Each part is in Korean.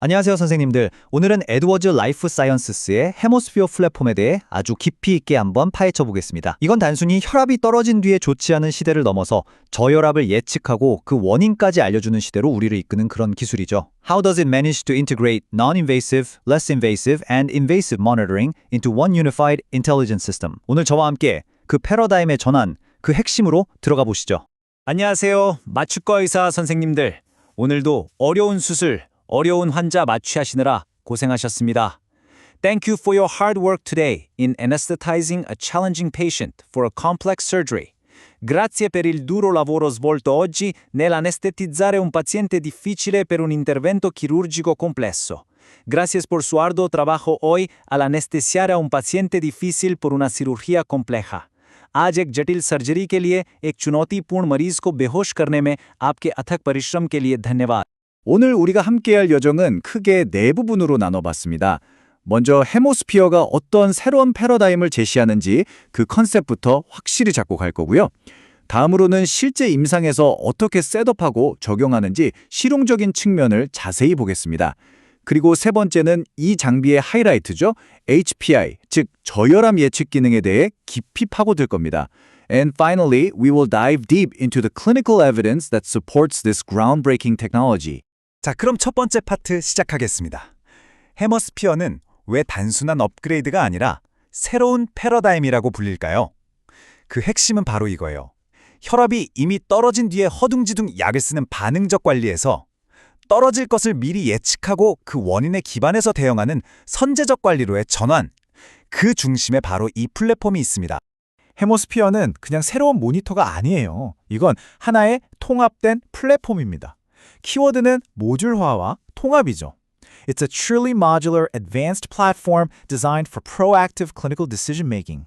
안녕하세요, 선생님들. 오늘은 에드워즈 라이프 사이언스의 헤모스피어 플랫폼에 대해 아주 깊이 있게 한번 파헤쳐 보겠습니다. 이건 단순히 혈압이 떨어진 뒤에 좋지 않은 시대를 넘어서 저혈압을 예측하고 그 원인까지 알려주는 시대로 우리를 이끄는 그런 기술이죠. How does it manage to integrate non-invasive, less invasive, and invasive monitoring into one unified intelligent system? 오늘 저와 함께 그 패러다임의 전환, 그 핵심으로 들어가 보시죠. 안녕하세요. 맞춤과 의사 선생님들. 오늘도 어려운 수술, 어려운 환자 마취하시느라 고생하셨습니다. Thank you for your hard work today in anesthetizing a challenging patient for a complex surgery. Grazie per il duro lavoro svolto oggi nell'anestetizzare un paziente difficile per un intervento chirurgico complesso. Gracias por su arduo trabajo hoy al anestesiar a un paciente difícil por una cirugía compleja. आज एक जटिल सर्जरी के लिए एक चुनौतीपूर्ण मरीज को बेहोश करने में आपके अथक परिश्रम के लिए धन्यवाद. 오늘 우리가 함께할 여정은 크게 네 부분으로 나눠봤습니다. 먼저 헤모스피어가 어떤 새로운 패러다임을 제시하는지 그 컨셉부터 확실히 잡고 갈 거고요. 다음으로는 실제 임상에서 어떻게 셋업하고 적용하는지 실용적인 측면을 자세히 보겠습니다. 그리고 세 번째는 이 장비의 하이라이트죠. HPI, 즉 저혈압 예측 기능에 대해 깊이 파고들 겁니다. And finally, we will dive deep into the clinical evidence that supports this groundbreaking technology. 자, 그럼 첫 번째 파트 시작하겠습니다. 헤모스피어는 왜 단순한 업그레이드가 아니라 새로운 패러다임이라고 불릴까요? 그 핵심은 바로 이거예요. 혈압이 이미 떨어진 뒤에 허둥지둥 약을 쓰는 반응적 관리에서 떨어질 것을 미리 예측하고 그 원인에 기반해서 대응하는 선제적 관리로의 전환. 그 중심에 바로 이 플랫폼이 있습니다. 헤모스피어는 그냥 새로운 모니터가 아니에요. 이건 하나의 통합된 플랫폼입니다. 키워드는 모듈화와 통합이죠. It's a truly modular advanced platform designed for proactive clinical decision making.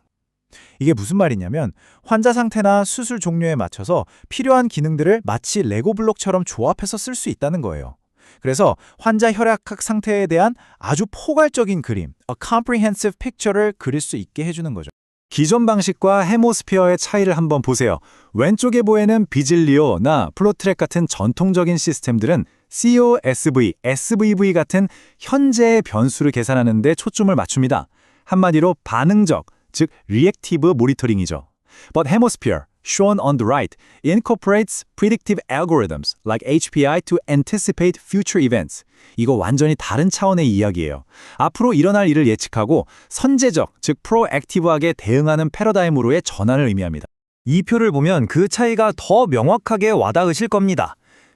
이게 무슨 말이냐면 환자 상태나 수술 종류에 맞춰서 필요한 기능들을 마치 레고 블록처럼 조합해서 쓸 수 있다는 거예요. 그래서 환자 혈액학 상태에 대한 아주 포괄적인 그림, a comprehensive picture를 그릴 수 있게 해주는 거죠. 기존 방식과 헤모스피어의 차이를 한번 보세요. 왼쪽에 보이는 비질리오나 플로트랙 같은 전통적인 시스템들은 COSV, SVV 같은 현재의 변수를 계산하는 데 초점을 맞춥니다. 한마디로 반응적, 즉 reactive 모니터링이죠. But Hemisphere, shown on the right, incorporates predictive algorithms like HPI to anticipate future events. 이거 완전히 다른 차원의 이야기예요. 앞으로 일어날 일을 예측하고 선제적, 즉 프로액티브하게 대응하는 패러다임으로의 전환을 의미합니다. 이 표를 보면 그 차이가 더 명확하게 와닿으실 겁니다.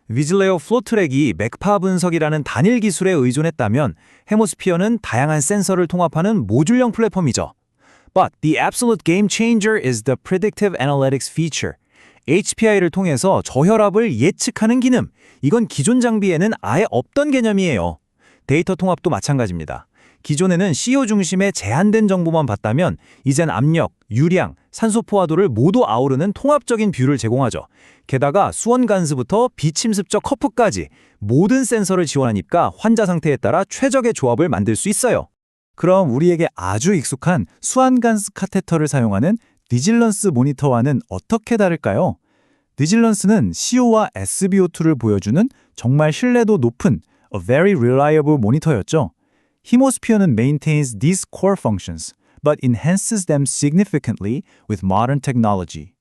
위즐레어 플로트랙이 맥파 분석이라는 단일 기술에 의존했다면 헤모스피어는 다양한 센서를 통합하는 모듈형 플랫폼이죠. But the absolute game changer is the predictive analytics feature. HPI를 통해서 저혈압을 예측하는 기능. 이건 기존 장비에는 아예 없던 개념이에요. 데이터 통합도 마찬가지입니다. 기존에는 CO 중심의 제한된 정보만 봤다면 이젠 압력, 유량, 산소 포화도를 모두 아우르는 통합적인 뷰를 제공하죠. 게다가 수원 간수부터 비침습적 커프까지 모든 센서를 지원하니까 환자 상태에 따라 최적의 조합을 만들 수 있어요. 그럼 우리에게 아주 익숙한 수안간스 카테터를 사용하는 디질런스 모니터와는 어떻게 다를까요? 디질런스는 CO와 SBO2를 보여주는 정말 신뢰도 높은 a very reliable 모니터였죠. 헤모스피어는 maintains these core functions, but enhances them significantly with modern technology.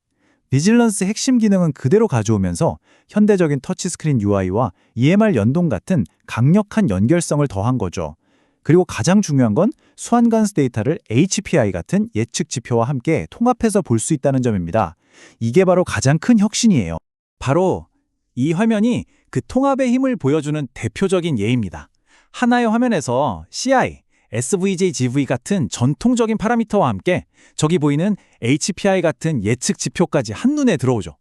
디질런스 핵심 기능은 그대로 가져오면서 현대적인 터치스크린 UI와 EMR 연동 같은 강력한 연결성을 더한 거죠. 그리고 가장 중요한 건 수안간스 데이터를 HPI 같은 예측 지표와 함께 통합해서 볼 수 있다는 점입니다. 이게 바로 가장 큰 혁신이에요. 바로 이 화면이 그 통합의 힘을 보여주는 대표적인 예입니다. 하나의 화면에서 CI, SVJ, GV 같은 전통적인 파라미터와 함께 저기 보이는 HPI 같은 예측 지표까지 한눈에 들어오죠.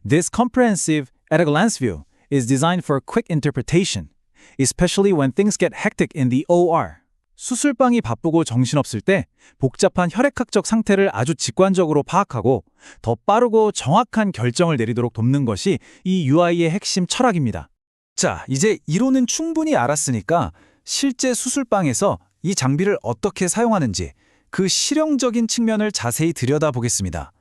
This comprehensive at-a-glance view is designed for quick interpretation, especially when things get hectic in the OR. 수술방이 바쁘고 정신없을 때 복잡한 혈액학적 상태를 아주 직관적으로 파악하고 더 빠르고 정확한 결정을 내리도록 돕는 것이 이 UI의 핵심 철학입니다. 자, 이제 이론은 충분히 알았으니까 실제 수술방에서 이 장비를 어떻게 사용하는지 그 실용적인 측면을 자세히 들여다보겠습니다.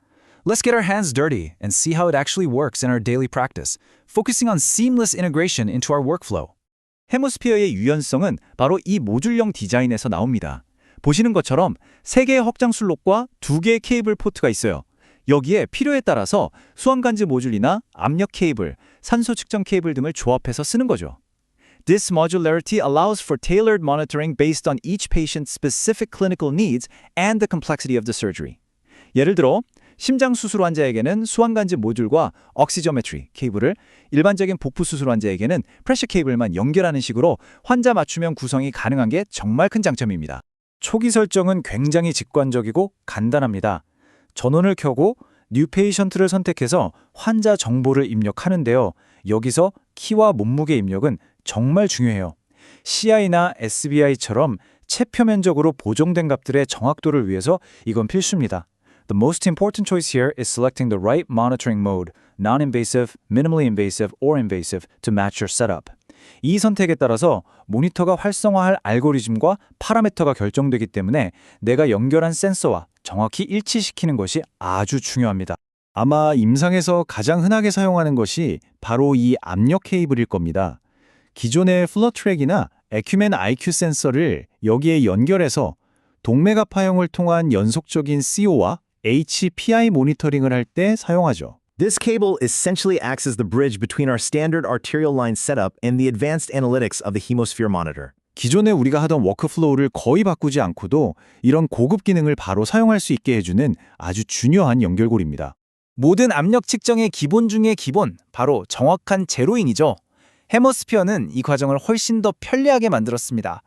Let's get our hands dirty and see how it actually works in our daily practice, focusing on seamless integration into our workflow. 해머스피어의 유연성은 바로 이 모듈형 디자인에서 나옵니다. 보시는 것처럼 3개의 확장 슬롯과 2개의 케이블 포트가 있어요. 여기에 필요에 따라서 수압관지 모듈이나 압력 케이블, 산소 측정 케이블 등을 조합해서 쓰는 거죠. This modularity allows for tailored monitoring based on each patient's specific clinical needs and the complexity of the surgery. 예를 들어 심장 수술 환자에게는 수압관지 모듈과 억시저메트리 케이블을, 일반적인 복부 수술 환자에게는 프레셔 케이블만 연결하는 식으로 환자 맞춤형 구성이 가능한 게 정말 큰 장점입니다. 초기 설정은 굉장히 직관적이고 간단합니다. 전원을 켜고 뉴 페이션트를 선택해서 환자 정보를 입력하는데요. 여기서 키와 몸무게 입력은 정말 중요해요. CI나 SBI처럼 체표면적으로 보정된 값들의 정확도를 위해서 이건 필수입니다. The most important choice here is selecting the right monitoring mode, non-invasive, minimally invasive, or invasive to match your setup. 이 선택에 따라서 모니터가 활성화할 알고리즘과 파라미터가 결정되기 때문에 내가 연결한 센서와 정확히 일치시키는 것이 아주 중요합니다. 아마 임상에서 가장 흔하게 사용하는 것이 바로 이 압력 케이블일 겁니다. 기존의 플로트랙이나 에큐멘 IQ 센서를 여기에 연결해서 동맥압파형을 통한 연속적인 CO와 HPI 모니터링을 할 때 사용하죠. This cable essentially acts as the bridge between our standard arterial line setup and the advanced analytics of the Hemosphere monitor. 기존에 우리가 하던 워크플로우를 거의 바꾸지 않고도 이런 고급 기능을 바로 사용할 수 있게 해주는 아주 중요한 연결고리입니다. 모든 압력 측정의 기본 중의 기본, 바로 정확한 제로잉이죠. 해머스피어는 이 과정을 훨씬 더 편리하게 만들었습니다.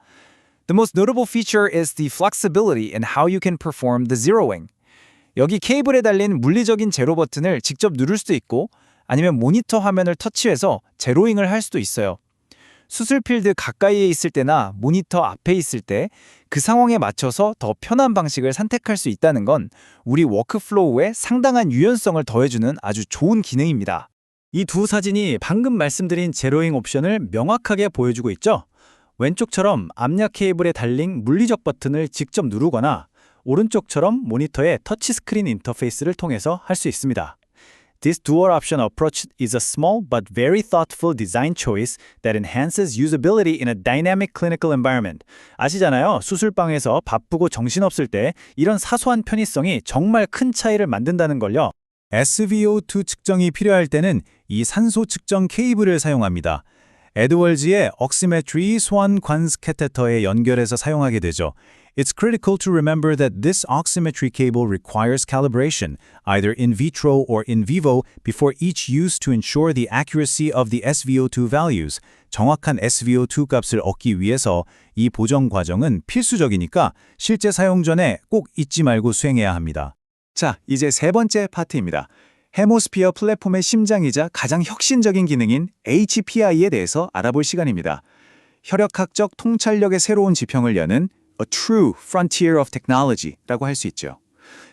The most notable feature is the flexibility in how you can perform the zeroing. 여기 케이블에 달린 물리적인 제로 버튼을 직접 누를 수도 있고 아니면 모니터 화면을 터치해서 제로잉을 할 수도 있어요. 수술 필드 가까이에 있을 때나 모니터 앞에 있을 때 그 상황에 맞춰서 더 편한 방식을 선택할 수 있다는 건 우리 워크플로우에 상당한 유연성을 더해주는 아주 좋은 기능입니다. 이 두 사진이 방금 말씀드린 제로잉 옵션을 명확하게 보여주고 있죠? 왼쪽처럼 압력 케이블에 달린 물리적 버튼을 직접 누르거나 오른쪽처럼 모니터의 터치스크린 인터페이스를 통해서 할 수 있습니다. This dual option approach is a small but very thoughtful design choice that enhances usability in a dynamic clinical environment. 아시잖아요. 수술방에서 바쁘고 정신없을 때 이런 사소한 편의성이 정말 큰 차이를 만든다는 걸요. SVO2 측정이 필요할 때는 이 산소 측정 케이블을 사용합니다. 에드월즈의 억시메트리 소환 관스 캐테터에 연결해서 사용하게 되죠. It's critical to remember that this oximetry cable requires calibration, either in vitro or in vivo, before each use to ensure the accuracy of the SVO2 values. 정확한 SVO2 값을 얻기 위해서 이 보정 과정은 필수적이니까 실제 사용 전에 꼭 잊지 말고 수행해야 합니다. 자, 이제 세 번째 파트입니다. 해모스피어 플랫폼의 심장이자 가장 혁신적인 기능인 HPI에 대해서 알아볼 시간입니다. 혈액학적 통찰력의 새로운 지평을 여는 A true frontier of technology라고 할 수 있죠.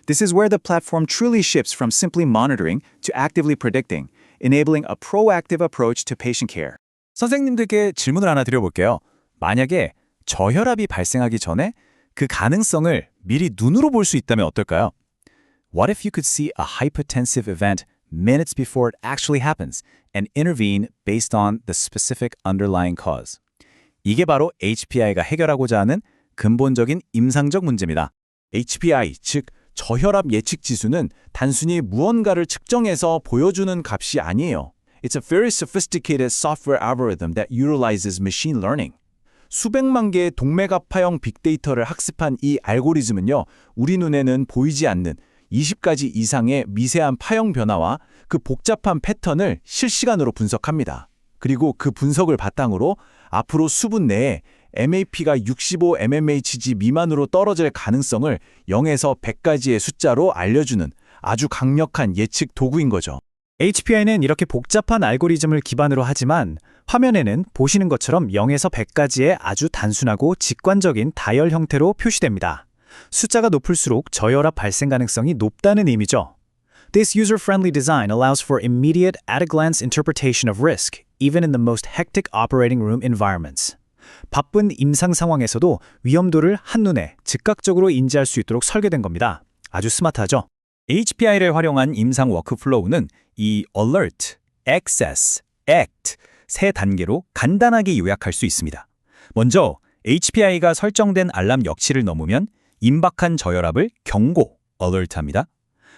This is where the platform truly shifts from simply monitoring to actively predicting, enabling a proactive approach to patient care. 선생님들께 질문을 하나 드려볼게요. 만약에 저혈압이 발생하기 전에 그 가능성을 미리 눈으로 볼 수 있다면 어떨까요? What if you could see a hypertensive event minutes before it actually happens and intervene based on the specific underlying cause? 이게 바로 HPI가 해결하고자 하는 근본적인 임상적 문제입니다. HPI, 즉 저혈압 예측 지수는 단순히 무언가를 측정해서 보여주는 값이 아니에요. It's a very sophisticated software algorithm that utilizes machine learning. 수백만 개의 동맥압파형 빅데이터를 학습한 이 알고리즘은요, 우리 눈에는 보이지 않는 20가지 이상의 미세한 파형 변화와 그 복잡한 패턴을 실시간으로 분석합니다. 그리고 그 분석을 바탕으로 앞으로 수분 내에 MAP가 65 mmHg 미만으로 떨어질 가능성을 0에서 100까지의 숫자로 알려주는 아주 강력한 예측 도구인 거죠. HPI는 이렇게 복잡한 알고리즘을 기반으로 하지만 화면에는 보시는 것처럼 0에서 100까지의 아주 단순하고 직관적인 다열 형태로 표시됩니다. 숫자가 높을수록 저혈압 발생 가능성이 높다는 의미죠. This user-friendly design allows for immediate at-a-glance interpretation of risk, even in the most hectic operating room environments. 바쁜 임상 상황에서도 위험도를 한눈에 즉각적으로 인지할 수 있도록 설계된 겁니다. 아주 스마트하죠? HPI를 활용한 임상 워크플로우는 이 alert, access, act 세 단계로 간단하게 요약할 수 있습니다. 먼저 HPI가 설정된 알람 역치를 넘으면 임박한 저혈압을 경고, alert합니다.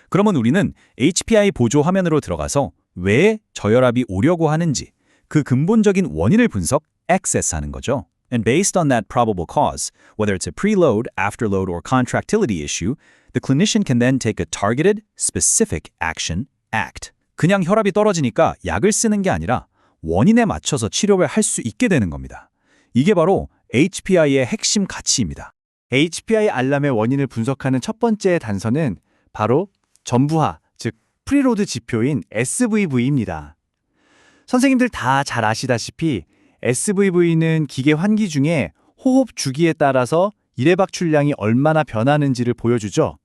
그러면 우리는 HPI 보조 화면으로 들어가서 왜 저혈압이 오려고 하는지 그 근본적인 원인을 분석, access하는 거죠. And based on that probable cause, whether it's a preload, afterload, or contractility issue, the clinician can then take a targeted, specific action, act. 그냥 혈압이 떨어지니까 약을 쓰는 게 아니라 원인에 맞춰서 치료를 할 수 있게 되는 겁니다. 이게 바로 HPI의 핵심 가치입니다. HPI 알람의 원인을 분석하는 첫 번째 단서는 바로 전부하, 즉 프리로드 지표인 SVV입니다. 선생님들 다 잘 아시다시피 SVV는 기계 환기 중에 호흡 주기에 따라서 일회박출량이 얼마나 변하는지를 보여주죠.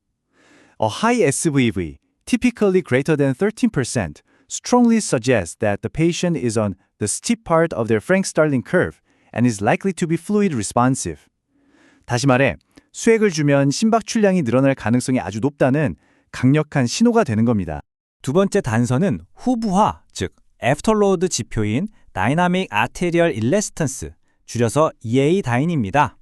A high SVV, typically greater than 13%, strongly suggests that the patient is on the steep part of their Frank-Starling curve and is likely to be fluid responsive. 다시 말해, 수액을 주면 심박출량이 늘어날 가능성이 아주 높다는 강력한 신호가 되는 겁니다. 두 번째 단서는 후부하, 즉 애프터로드 지표인 Dynamic Arterial Elastance, 줄여서 EADyn입니다.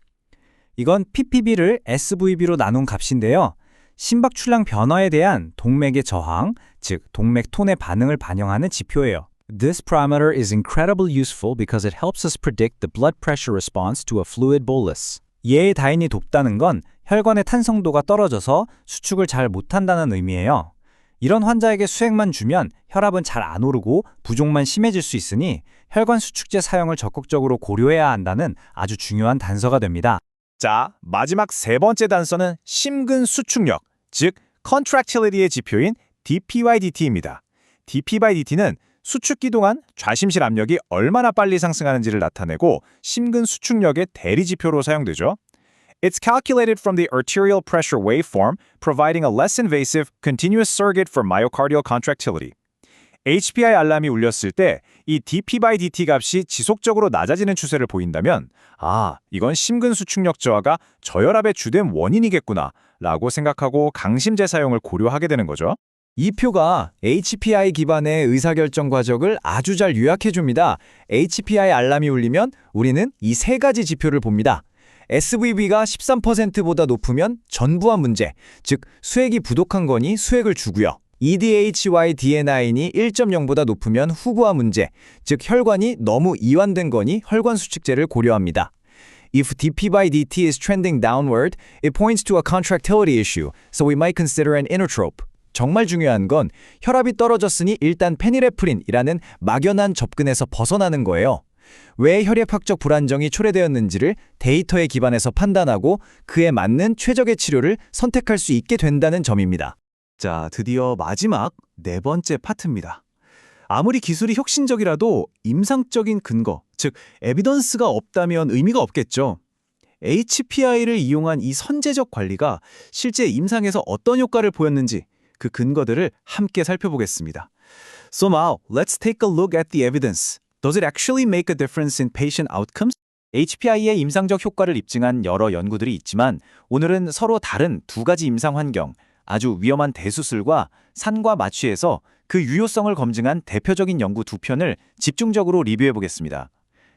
이건 PPB를 SVB로 나눈 값인데요. 심박출량 변화에 대한 동맥의 저항, 즉 동맥 톤의 반응을 반영하는 지표예요. This parameter is incredibly useful because it helps us predict the blood pressure response to a fluid bolus. EADyn이 높다는 건 혈관의 탄성도가 떨어져서 수축을 잘 못한다는 의미예요. 이런 환자에게 수액만 주면 혈압은 잘 안 오르고 부종만 심해질 수 있으니 혈관 수축제 사용을 적극적으로 고려해야 한다는 아주 중요한 단서가 됩니다. 자, 마지막 세 번째 단서는 심근 수축력, 즉 contractility의 지표인 dP/dt입니다. dP/dt는 수축기 동안 좌심실 압력이 얼마나 빨리 상승하는지를 나타내고 심근 수축력의 대리 지표로 사용되죠. It's calculated from the arterial pressure waveform, providing a less invasive, continuous surrogate for myocardial contractility. HPI 알람이 울렸을 때 이 dP/dt 값이 지속적으로 낮아지는 추세를 보인다면 이건 심근 수축력 저하가 저혈압의 주된 원인이겠구나 라고 생각하고 강심제 사용을 고려하게 되는 거죠. 이 표가 HPI 기반의 의사결정 과정을 아주 잘 요약해줍니다. HPI 알람이 울리면 우리는 이 세 가지 지표를 봅니다. SVB가 13%보다 높으면 전부한 문제, 즉 수액이 부족한 거니 수액을 주고요. EDHY DNI이 1.0보다 높으면 후부하 문제, 즉 혈관이 너무 이완된 거니 혈관 수축제를 고려합니다. If dP/dt is trending downward, it points to a contractility issue, so we might consider an inotrope. 정말 중요한 건 혈압이 떨어졌으니 일단 페니레프린이라는 막연한 접근에서 벗어나는 거예요. 왜 혈액학적 불안정이 초래되었는지를 데이터에 기반해서 판단하고 그에 맞는 최적의 치료를 선택할 수 있게 된다는 점입니다. 자, 드디어 마지막 네 번째 파트입니다. 아무리 기술이 혁신적이라도 임상적인 근거, 즉 에비던스가 없다면 의미가 없겠죠. HPI를 이용한 이 선제적 관리가 실제 임상에서 어떤 효과를 보였는지 그 근거들을 함께 살펴보겠습니다. So now, let's take a look at the evidence. Does it actually make a difference in patient outcomes? HPI의 임상적 효과를 입증한 여러 연구들이 있지만 오늘은 서로 다른 두 가지 임상 환경, 아주 위험한 대수술과 산과 마취에서 그 유효성을 검증한 대표적인 연구 두 편을 집중적으로 리뷰해 보겠습니다.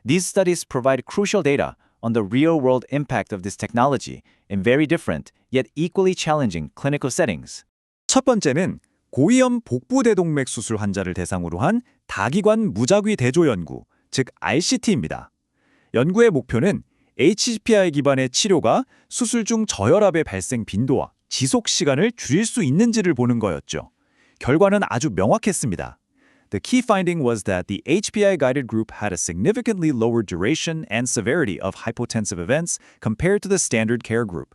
These studies provide crucial data on the real-world impact of this technology in very different yet equally challenging clinical settings. 첫 번째는 고위험 복부대동맥 수술 환자를 대상으로 한 다기관 무작위 대조 연구, 즉 RCT입니다. 연구의 목표는 HPI 기반의 치료가 수술 중 저혈압의 발생 빈도와 지속 시간을 줄일 수 있는지를 보는 거였죠. 결과는 아주 명확했습니다. The key finding was that the HPI-guided group had a significantly lower duration and severity of hypotensive events compared to the standard care group.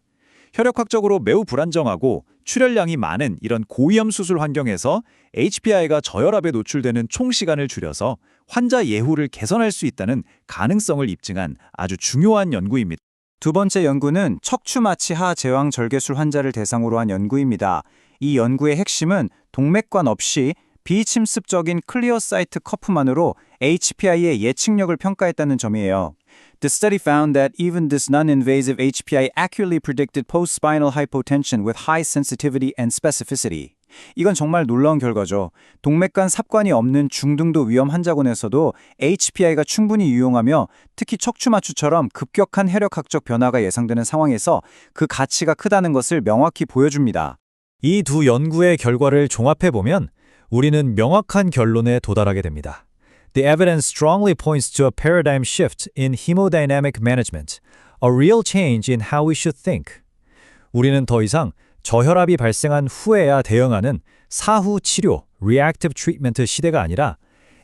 혈액학적으로 매우 불안정하고 출혈량이 많은 이런 고위험 수술 환경에서 HPI가 저혈압에 노출되는 총 시간을 줄여서 환자 예후를 개선할 수 있다는 가능성을 입증한 아주 중요한 연구입니다. 두 번째 연구는 척추마취하 제왕절개술 환자를 대상으로 한 연구입니다. 이 연구의 핵심은 동맥관 없이 비침습적인 클리어 사이트 커프만으로 HPI의 예측력을 평가했다는 점이에요. The study found that even this non-invasive HPI accurately predicted post-spinal hypotension with high sensitivity and specificity. 이건 정말 놀라운 결과죠. 동맥간 삽관이 없는 중등도 위험 환자군에서도 HPI가 충분히 유용하며 특히 척추마취처럼 급격한 혈액학적 변화가 예상되는 상황에서 그 가치가 크다는 것을 명확히 보여줍니다. 이 두 연구의 결과를 종합해보면 우리는 명확한 결론에 도달하게 됩니다. The evidence strongly points to a paradigm shift in hemodynamic management, a real change in how we should think. 우리는 더 이상 저혈압이 발생한 후에야 대응하는 사후 치료, reactive treatment 시대가 아니라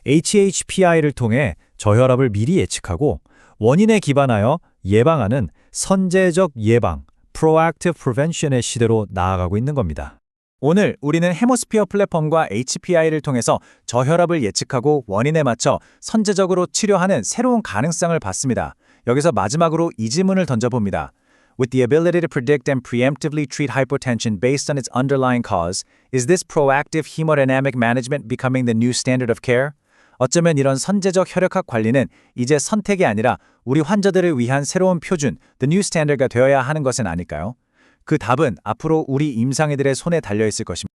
HHPI를 통해 저혈압을 미리 예측하고 원인에 기반하여 예방하는 선제적 예방, proactive prevention의 시대로 나아가고 있는 겁니다. 오늘 우리는 헤모스피어 플랫폼과 HPI를 통해서 저혈압을 예측하고 원인에 맞춰 선제적으로 치료하는 새로운 가능성을 봤습니다. 여기서 마지막으로 이 질문을 던져봅니다. With the ability to predict and preemptively treat hypotension based on its underlying cause, is this proactive hemodynamic management becoming the new standard of care? 어쩌면 이런 선제적 혈액학 관리는 이제 선택이 아니라 우리 환자들을 위한 새로운 표준, the new standard가 되어야 하는 것은 아닐까요? 그 답은 앞으로 우리 임상의들의 손에 달려 있을 것입니다.